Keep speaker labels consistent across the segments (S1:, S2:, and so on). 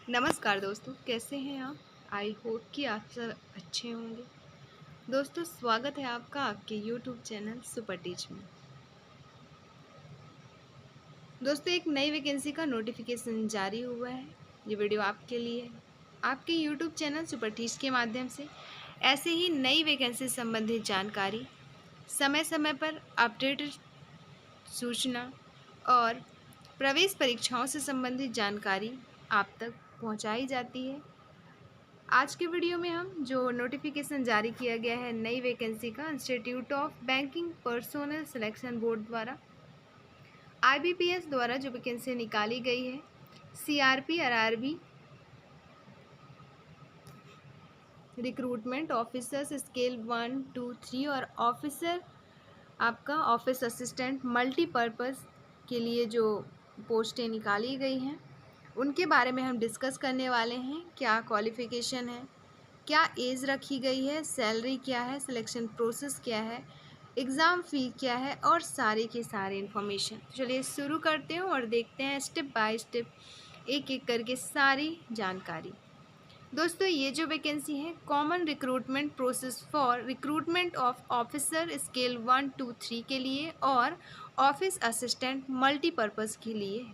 S1: नमस्कार दोस्तों, कैसे हैं आप? आई होप कि आप सब अच्छे होंगे। दोस्तों, स्वागत है आपका आपके यूट्यूब चैनल सुपर टीच में। दोस्तों, एक नई वैकेंसी का नोटिफिकेशन जारी हुआ है। ये वीडियो आपके लिए है। आपके यूट्यूब चैनल सुपर टीच के माध्यम से ऐसे ही नई वैकेंसी संबंधित जानकारी समय समय पर अपडेटेड सूचना और प्रवेश परीक्षाओं से संबंधित जानकारी आप तक पहुंचाई जाती है। आज के वीडियो में हम जो नोटिफिकेशन जारी किया गया है नई वैकेंसी का institute of banking personnel selection board द्वारा आईबीपीएस द्वारा जो वैकेंसी निकाली गई है CRP RRB recruitment officers scale 1, 2, 3 और ऑफिसर आपका ऑफिस असिस्टेंट मल्टीपर्पज़ के लिए जो पोस्टें निकाली गई हैं उनके बारे में हम डिस्कस करने वाले हैं। क्या क्वालिफ़िकेशन है, क्या एज रखी गई है, सैलरी क्या है, सिलेक्शन प्रोसेस क्या है, एग्ज़ाम फ़ी क्या है और सारे के सारे इन्फॉर्मेशन। चलिए शुरू करते हैं और देखते हैं स्टेप बाय स्टेप एक एक करके सारी जानकारी। दोस्तों, ये जो वैकेंसी है common recruitment process for recruitment of officer scale 1, 2, 3 के लिए और ऑफिस असिस्टेंट मल्टीपर्पज़ के लिए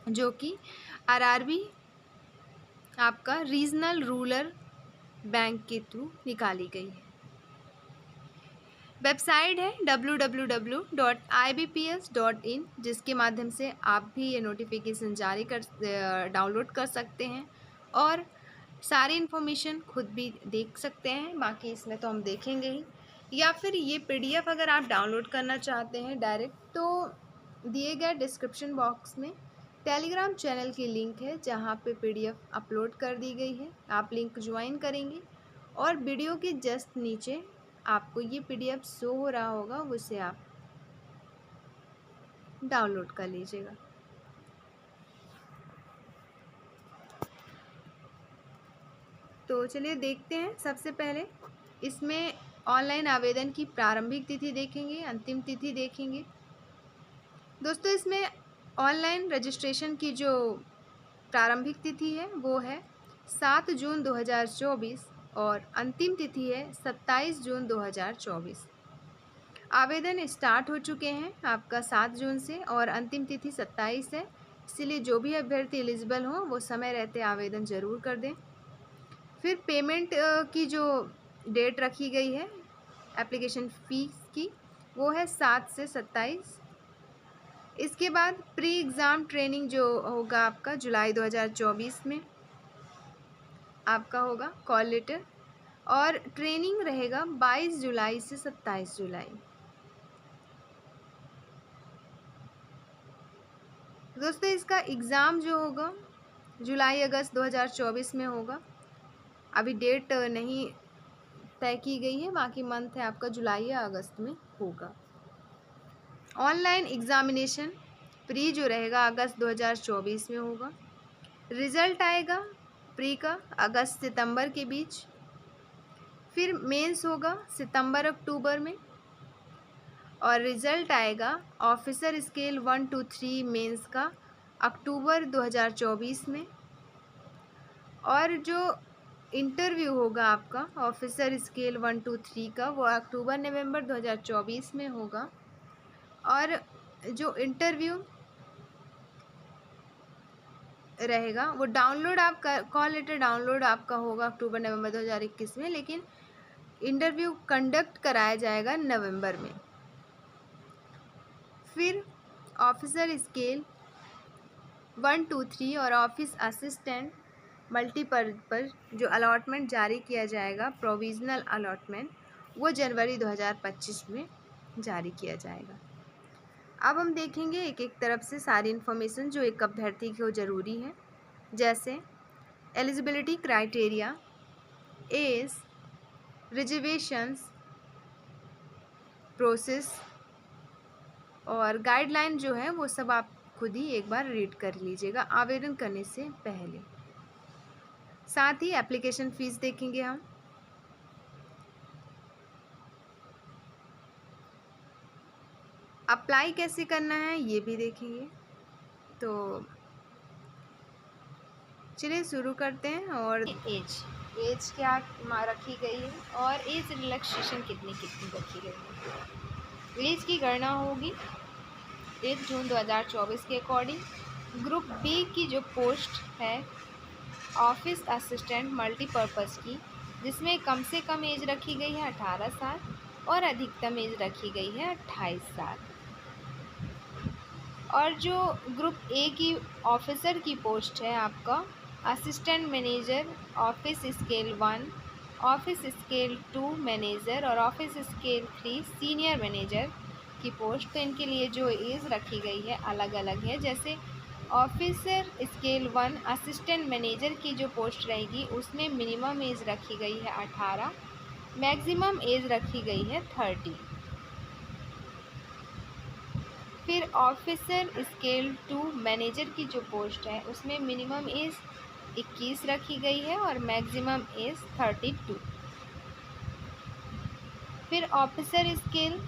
S1: जो कि आरआरबी आपका रीजनल रूरल बैंक के थ्रू निकाली गई है। वेबसाइट है www.ibps.in जिसके माध्यम से आप भी ये नोटिफिकेशन डाउनलोड कर सकते हैं और सारी इन्फॉर्मेशन खुद भी देख सकते हैं। बाकी इसमें तो हम देखेंगे ही, या फिर ये पीडीएफ अगर आप डाउनलोड करना चाहते हैं डायरेक्ट तो दिए गए डिस्क्रिप्शन बॉक्स में टेलीग्राम चैनल की लिंक है जहाँ पे पीडीएफ अपलोड कर दी गई है। आप लिंक ज्वाइन करेंगे और वीडियो के जस्ट नीचे आपको ये पीडीएफ शो हो रहा होगा, उसे आप डाउनलोड कर लीजिएगा। तो चलिए देखते हैं। सबसे पहले इसमें ऑनलाइन आवेदन की प्रारंभिक तिथि देखेंगे, अंतिम तिथि देखेंगे। दोस्तों, इसमें ऑनलाइन रजिस्ट्रेशन की जो प्रारंभिक तिथि है वो है 7 जून 2024 और अंतिम तिथि है 27 जून 2024। आवेदन स्टार्ट हो चुके हैं आपका 7 जून से और अंतिम तिथि 27 है। इसीलिए जो भी अभ्यर्थी एलिजिबल हो वो समय रहते आवेदन ज़रूर कर दें। फिर पेमेंट की जो डेट रखी गई है एप्लीकेशन फ़ीस की वो है 7 से 27। इसके बाद प्री एग्ज़ाम ट्रेनिंग जो होगा आपका जुलाई 2024 में आपका होगा कॉल लेटर और ट्रेनिंग रहेगा 22 जुलाई से 27 जुलाई। दोस्तों, इसका एग्ज़ाम जो होगा जुलाई अगस्त 2024 में होगा। अभी डेट नहीं तय की गई है, बाकी मंथ है आपका जुलाई या अगस्त में होगा। ऑनलाइन एग्ज़ामिनेशन प्री जो रहेगा अगस्त 2024 में होगा। रिज़ल्ट आएगा प्री का अगस्त सितंबर के बीच। फिर मेंस होगा सितंबर अक्टूबर में और रिज़ल्ट आएगा ऑफिसर स्केल 1, 2, 3 मेंस का अक्टूबर 2024 में। और जो इंटरव्यू होगा आपका ऑफिसर स्केल 1, 2, 3 का वो अक्टूबर नवंबर 2024 में होगा। और जो इंटरव्यू रहेगा वो डाउनलोड आप कॉल लेटर डाउनलोड आपका होगा अक्टूबर नवंबर 2021 में, लेकिन इंटरव्यू कंडक्ट कराया जाएगा नवंबर में। फिर ऑफिसर स्केल 1, 2, 3 और ऑफिस असिस्टेंट मल्टीपर्पज़ जो अलॉटमेंट जारी किया जाएगा प्रोविज़नल अलॉटमेंट वो जनवरी 2025 में जारी किया जाएगा। अब हम देखेंगे एक एक तरफ से सारी इन्फॉर्मेशन जो एक अभ्यर्थी को ज़रूरी है, जैसे eligibility criteria, age, reservations, process और गाइडलाइन जो है वो सब आप खुद ही एक बार रीड कर लीजिएगा आवेदन करने से पहले। साथ ही एप्लीकेशन फ़ीस देखेंगे हम। अप्लाई कैसे करना है ये भी देखेंगे। तो चलिए शुरू करते हैं। और एज क्या रखी गई है और एज रिलैक्सेशन कितनी कितनी रखी गई है। एज की गणना होगी 1 जून 2024 के अकॉर्डिंग। ग्रुप बी की जो पोस्ट है ऑफिस असिस्टेंट मल्टीपर्पज़ की, जिसमें कम से कम एज रखी गई है 18 साल और अधिकतम एज रखी गई है 28 साल। और जो ग्रुप ए की ऑफिसर की पोस्ट है आपका assistant manager office scale 1, office scale 2 manager और ऑफिस स्केल 3 सीनियर मैनेजर की पोस्ट, तो इनके लिए जो एज रखी गई है अलग अलग है। जैसे ऑफिसर स्केल 1 असिस्टेंट मैनेजर की जो पोस्ट रहेगी उसमें मिनिमम एज रखी गई है 18, मैक्सिमम एज रखी गई है 30। फिर ऑफिसर स्केल 2 मैनेजर की जो पोस्ट है उसमें मिनिमम एज 21 रखी गई है और मैक्सिमम एज 32। फिर ऑफिसर स्केल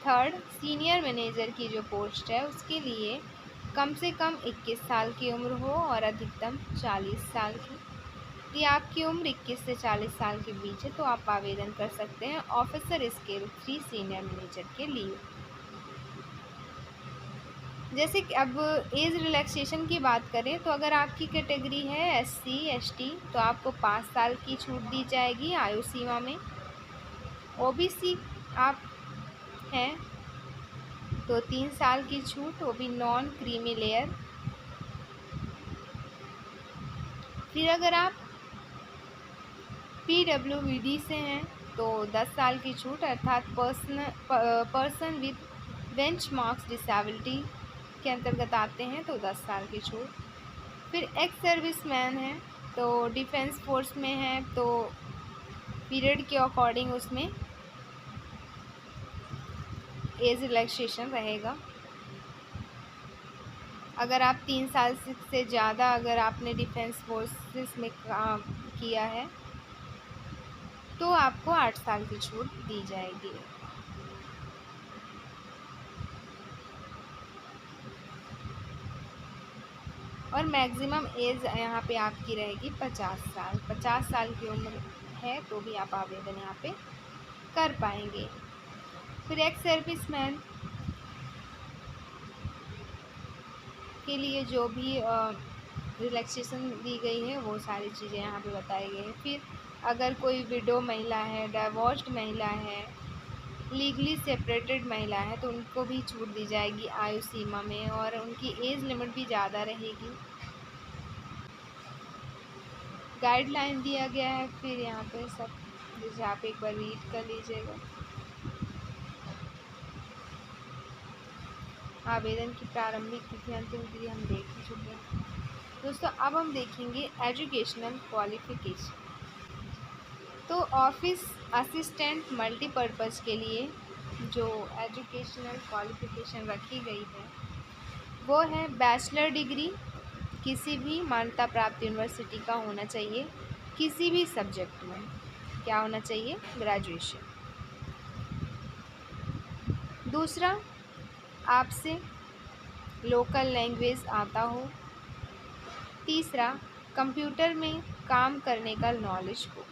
S1: 3 सीनियर मैनेजर की जो पोस्ट है उसके लिए कम से कम 21 साल की उम्र हो और अधिकतम 40 साल की। यदि आपकी उम्र 21 से 40 साल के बीच है तो आप आवेदन कर सकते हैं ऑफिसर स्केल 3 सीनियर मैनेजर के लिए। जैसे कि अब एज रिलैक्सेशन की बात करें तो अगर आपकी कैटेगरी है SC ST तो आपको 5 साल की छूट दी जाएगी आयु सीमा में। OBC आप हैं तो 3 साल की छूट, वो भी नॉन क्रीमी लेयर। फिर अगर आप PWD से हैं तो 10 साल की छूट, अर्थात पर्सन विद बेंचमार्क्स डिसेबिलिटी के अंतर्गत आते हैं तो 10 साल की छूट। फिर एक्स सर्विस मैन है तो डिफेंस फोर्स में है तो पीरियड के अकॉर्डिंग उसमें एज रिलैक्सेशन रहेगा। अगर आप 3 साल से ज़्यादा अगर आपने डिफेंस फोर्सेस में काम किया है तो आपको 8 साल की छूट दी जाएगी। और मैक्सिमम एज यहाँ पे आपकी रहेगी 50 साल। 50 साल की उम्र है तो भी आप आवेदन यहाँ पे कर पाएंगे। फिर एक्स सर्विसमैन के लिए जो भी रिलैक्सेशन दी गई है वो सारी चीज़ें यहाँ पे बताई गई हैं। फिर अगर कोई विडो महिला है, डाइवोर्स्ड महिला है, लीगली सेपरेटेड महिला है तो उनको भी छूट दी जाएगी आयु सीमा में और उनकी एज लिमिट भी ज़्यादा रहेगी। गाइडलाइन दिया गया है फिर यहाँ पे सब, जैसे आप एक बार रीड कर लीजिएगा। आवेदन की प्रारंभिक तिथि अंतिम तिथि हम देख ही चुके हैं दोस्तों। अब हम देखेंगे एजुकेशनल क्वालिफिकेशन। तो ऑफिस असिस्टेंट मल्टीपर्पज़ के लिए जो एजुकेशनल क्वालिफिकेशन रखी गई है वो है बैचलर डिग्री किसी भी मान्यता प्राप्त यूनिवर्सिटी का होना चाहिए, किसी भी सब्जेक्ट में क्या होना चाहिए, ग्रेजुएशन। दूसरा, आपसे लोकल लैंग्वेज आता हो। तीसरा, कंप्यूटर में काम करने का नॉलेज हो।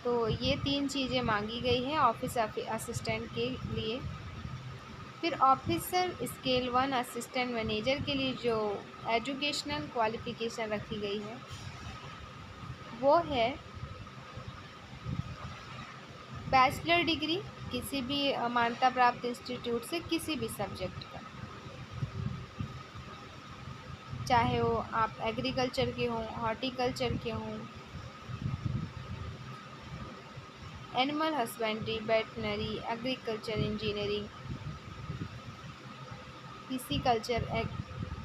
S1: तो ये 3 चीज़ें मांगी गई हैं ऑफिस असिस्टेंट के लिए। फिर ऑफिसर स्केल 1 असिस्टेंट मैनेजर के लिए जो एजुकेशनल क्वालिफिकेशन रखी गई है वो है बैचलर डिग्री किसी भी मान्यता प्राप्त इंस्टीट्यूट से किसी भी सब्जेक्ट का, चाहे वो आप एग्रीकल्चर के हों, हॉर्टिकल्चर के हों, animal husbandry, veterinary, agriculture engineering, pisciculture,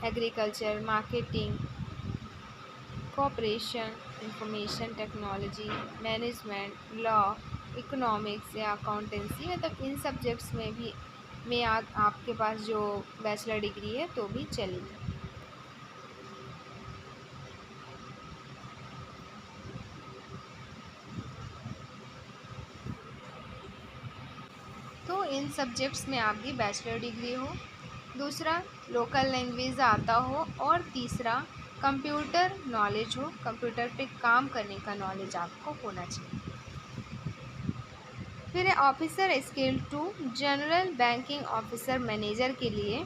S1: agriculture, marketing, cooperation, information technology, management, law, economics या अकाउंटेंसी, मतलब इन सब्जेक्ट्स में भी आपके पास जो बैचलर डिग्री है तो भी चलेगी। तो इन सब्जेक्ट्स में आपकी बैचलर डिग्री हो, दूसरा लोकल लैंग्वेज आता हो और तीसरा कंप्यूटर नॉलेज हो, कंप्यूटर पे काम करने का नॉलेज आपको होना चाहिए। फिर है officer scale 2, general banking officer manager के लिए।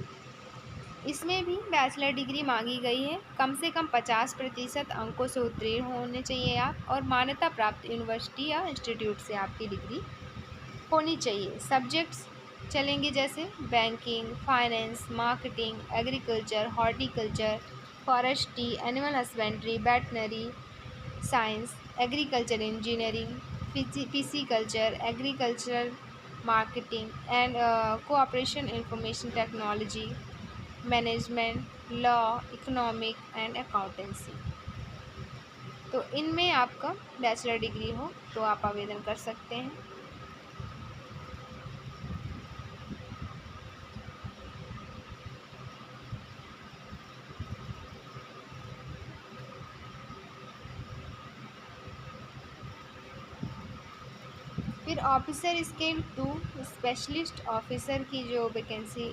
S1: इसमें भी बैचलर डिग्री मांगी गई है। कम से कम 50% अंकों से उत्तीर्ण होने चाहिए आप, और मान्यता प्राप्त यूनिवर्सिटी या इंस्टीट्यूट से आपकी डिग्री होनी चाहिए। सब्जेक्ट्स चलेंगे जैसे banking, finance, marketing, agriculture, horticulture, forestry, animal husbandry, veterinary science, agriculture engineering, pisciculture, agricultural marketing and cooperation information technology, management, law, economic and accountancy. तो इनमें आपका बैचलर डिग्री हो तो आप आवेदन कर सकते हैं। फिर ऑफिसर स्केल 2, स्पेशलिस्ट ऑफिसर की जो वैकेंसी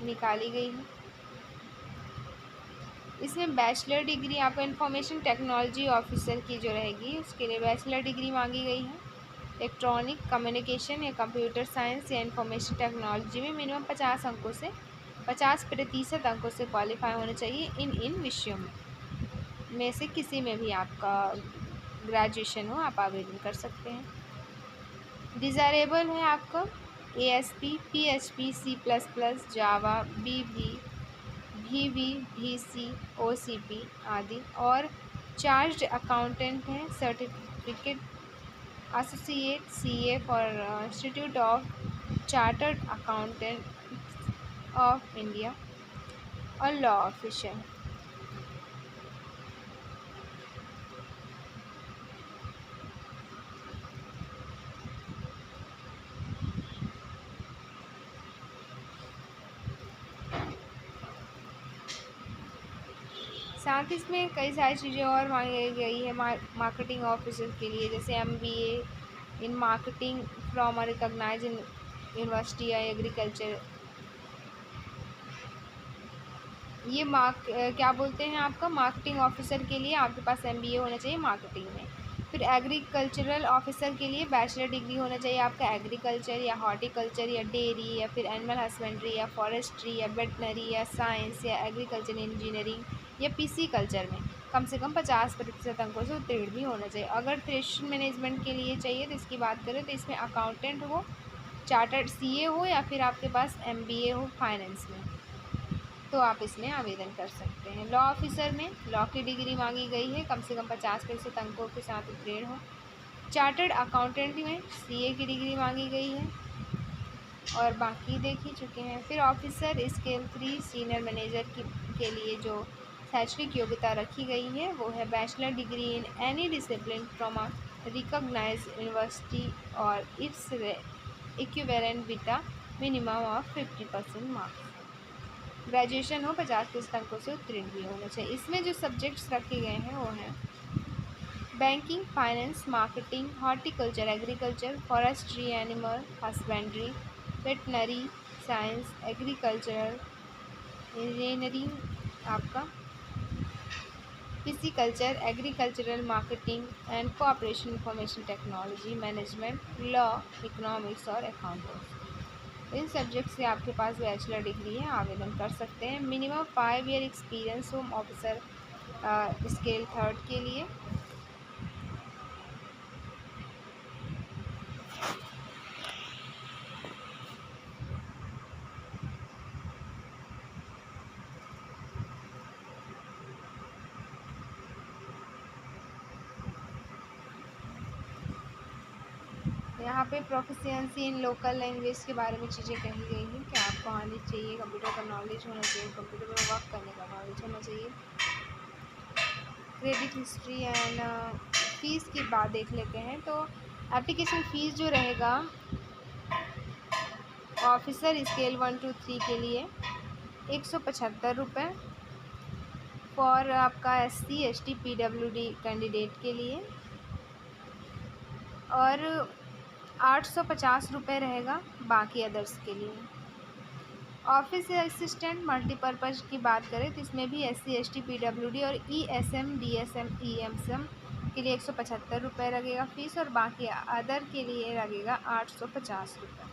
S1: निकाली गई है, इसमें बैचलर डिग्री आपको इंफॉर्मेशन टेक्नोलॉजी ऑफिसर की जो रहेगी उसके लिए बैचलर डिग्री मांगी गई है। इलेक्ट्रॉनिक कम्युनिकेशन या कंप्यूटर साइंस या इंफॉर्मेशन टेक्नोलॉजी में मिनिमम 50% अंकों से क्वालिफाई होने चाहिए इन विषयों में से किसी में भी आपका ग्रेजुएशन हो, आप आवेदन कर सकते हैं। डिज़ायरेबल है आपका ASP, PHP, C++, जावा, VC, OCP आदि, और चार्ज अकाउंटेंट है, certificate associate CA for institute of chartered accountant of India, और लॉ ऑफिसर। साथ ही इसमें कई सारी चीज़ें और मांगी गई है मार्केटिंग ऑफिसर के लिए, जैसे MBA in marketing from a recognised university या एग्रीकल्चर। ये क्या बोलते हैं, आपका मार्केटिंग ऑफिसर के लिए आपके पास MBA होना चाहिए मार्केटिंग में। फिर एग्रीकल्चरल ऑफिसर के लिए बैचलर डिग्री होना चाहिए आपका एग्रीकल्चर या हॉर्टिकल्चर या डेयरी या फिर एनिमल हस्बेंड्री या फॉरेस्ट्री या वेटनरी या साइंस या एग्रीकल्चर इंजीनियरिंग या पिसिकल्चर में कम से कम 50% अंकों से उत्तीर्ण भी होना चाहिए। अगर ट्रेडिशनल मैनेजमेंट के लिए चाहिए तो इसकी बात करें तो इसमें अकाउंटेंट हो, चार्टर्ड CA हो, या फिर आपके पास MBA हो फाइनेंस में, तो आप इसमें आवेदन कर सकते हैं। लॉ ऑफिसर में लॉ की डिग्री मांगी गई है, कम से कम 50% अंकों के साथ उत्तीर्ण हो। चार्टर्ड अकाउंटेंट में CA की डिग्री मांगी गई है, और बाकी देख ही चुके हैं। फिर ऑफिसर स्केल 3, सीनियर मैनेजर के लिए जो शैक्षणिक योग्यता रखी गई है वो है bachelor degree in any discipline from a recognised university और it's equivalent with a minimum of 50% marks. Graduation हो, 50% अंकों से उत्तीर्ण भी होना चाहिए। इसमें जो सब्जेक्ट्स रखे गए हैं वो हैं banking, finance, marketing, horticulture, agriculture, forestry, animal husbandry, veterinary science, agricultural engineering आपका, pisciculture, agricultural marketing and cooperation information technology, management, law, economics और अकाउंटिंग। इन सब्जेक्ट से आपके पास बैचलर डिग्री है, आवेदन कर सकते हैं। Minimum 5 year experience home officer scale 3 के लिए। यहाँ पे प्रोफिशिएंसी इन लोकल लैंग्वेज के बारे में चीज़ें कही गई हैं कि आपको आनी चाहिए, कंप्यूटर का नॉलेज होना चाहिए, कंप्यूटर पर वर्क करने का नॉलेज होना चाहिए। क्रेडिट हिस्ट्री एंड फीस की बात देख लेते हैं। तो एप्लीकेशन फ़ीस जो रहेगा ऑफिसर स्केल 1 to 3 के लिए 175 रुपये, फॉर आपका SC ST PWD कैंडिडेट के लिए, और 850 रुपये रहेगा बाकी अदर्स के लिए। ऑफिस असिस्टेंट मल्टीपर्पज़ की बात करें तो इसमें भी SC ST PWD और ESM DSM EMSM के लिए 175 रुपये लगेगा फ़ीस, और बाकी अदर के लिए लगेगा 850 रुपये।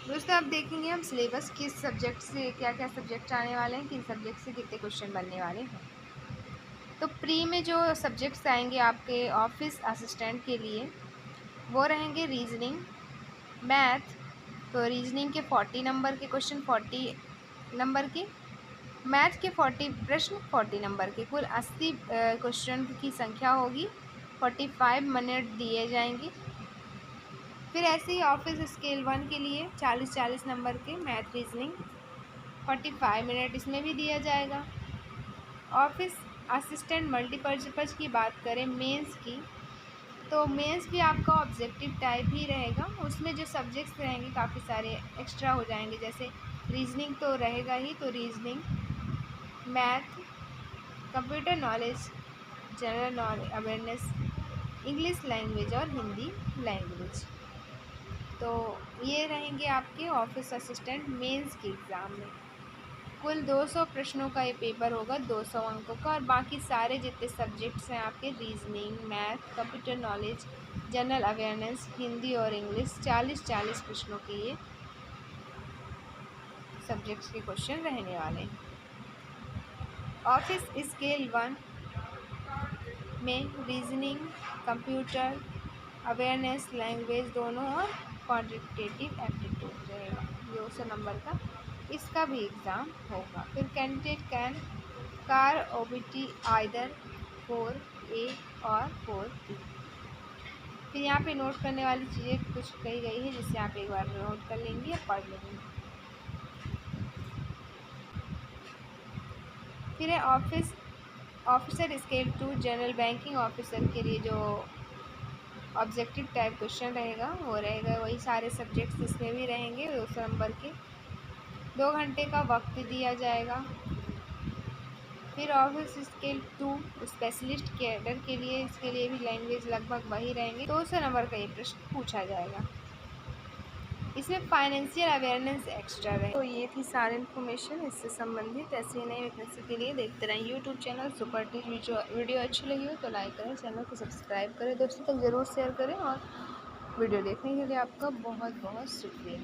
S1: दोस्तों अब देखेंगे हम सिलेबस किस सब्जेक्ट से क्या क्या सब्जेक्ट आने वाले हैं, किन सब्जेक्ट से कितने क्वेश्चन बनने वाले हैं। तो प्री में जो सब्जेक्ट्स आएंगे आपके ऑफिस असिस्टेंट के लिए वो रहेंगे रीजनिंग, मैथ। तो रीजनिंग के 40 नंबर के क्वेश्चन 40 नंबर के, मैथ के 40 प्रश्न 40 नंबर के, कुल 80 क्वेश्चन की संख्या होगी। 45 मिनट दिए जाएंगे। फिर ऐसे ही ऑफिस स्केल 1 के लिए 40 नंबर के मैथ रीजनिंग 45 मिनट इसमें भी दिया जाएगा। ऑफिस असिस्टेंट मल्टीपर्पज़ की बात करें मेंस की, तो मेंस भी आपका ऑब्जेक्टिव टाइप ही रहेगा। उसमें जो सब्जेक्ट्स रहेंगे काफ़ी सारे एक्स्ट्रा हो जाएंगे, जैसे रीजनिंग तो रहेगा ही, तो reasoning, math, computer knowledge, general knowledge awareness, English language और हिंदी लैंग्वेज। तो ये रहेंगे आपके ऑफिस असिस्टेंट मेंस के एग्ज़ाम में। कुल 200 प्रश्नों का ये पेपर होगा, 200 अंकों का, और बाकी सारे जितने सब्जेक्ट्स हैं आपके reasoning, math, computer knowledge, general awareness, Hindi और इंग्लिश 40 प्रश्नों के ये सब्जेक्ट्स के क्वेश्चन रहने वाले हैं। ऑफिस स्केल 1 में रीजनिंग, कंप्यूटर अवेयरनेस, लैंग्वेज दोनों और क्वांटिटेटिव एप्टीट्यूड रहेगा 200 नंबर का, इसका भी एग्ज़ाम होगा। फिर candidate can car OBT either 4A और 4B। फिर यहाँ पे नोट करने वाली चीज़ें कुछ कही गई है, जिससे आप एक बार नोट कर लेंगे या पढ़ लेंगे। फिर है officer scale 2 general banking officer के लिए जो ऑब्जेक्टिव टाइप क्वेश्चन रहेगा वो रहेगा वही सारे सब्जेक्ट्स इसमें भी रहेंगे 200 नंबर के। 2 घंटे का वक्त दिया जाएगा। फिर ऑफिस स्केल 2 स्पेशलिस्ट कैडर के लिए, इसके लिए भी लैंग्वेज लगभग वही रहेंगे। 200 नंबर का ये प्रश्न पूछा जाएगा। इसमें फाइनेंशियल अवेयरनेस एक्स्ट्रा रहे। तो ये थी सारी इन्फॉर्मेशन इससे संबंधित। ऐसे ही नए वैकेंसी के लिए देखते रहें YouTube channel super teach. Video अच्छी लगी हो तो लाइक करें, चैनल को सब्सक्राइब करें, दोस्तों तक ज़रूर शेयर करें, और वीडियो देखने के लिए आपका बहुत बहुत शुक्रिया।